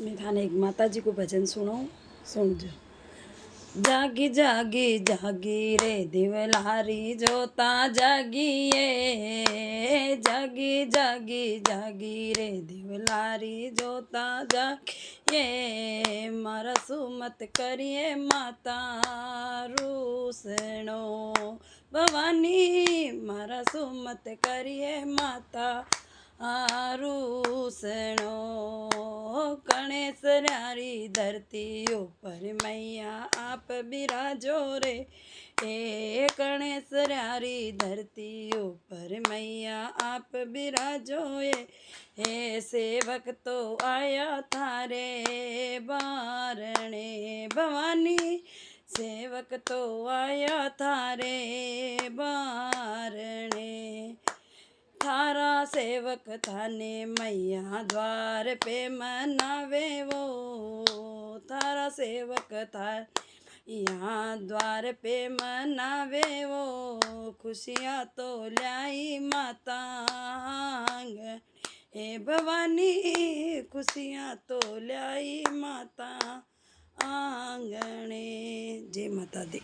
मैं थाने एक माता जी को भजन सुनाऊं, सुन जो। जागी जागी जागी रे दिवलारी जोता जागिए, जागी जागी जागी रे दिवलारी जोता जागिए, मारा सुमत करिए माता रूसणो, भवानी मारा सुमत करिए माता रूसणो, गणेशरारी धरती ऊपर मैया आप बिराजो रे, हे गणेशरारी धरती ऊपर मैया आप बिराजो हे सेवक तो आया थारे बारणे, भवानी सेवक तो आया थारे बारणे, थारा सेवक थाने मैया द्वार पे मनावे वो, थारा सेवक था यहाँ द्वार पे मनावे वो, खुशियाँ तो लाई माता हे भवानी, खुशियाँ तो लाई माता आंगणे। जय माता दी।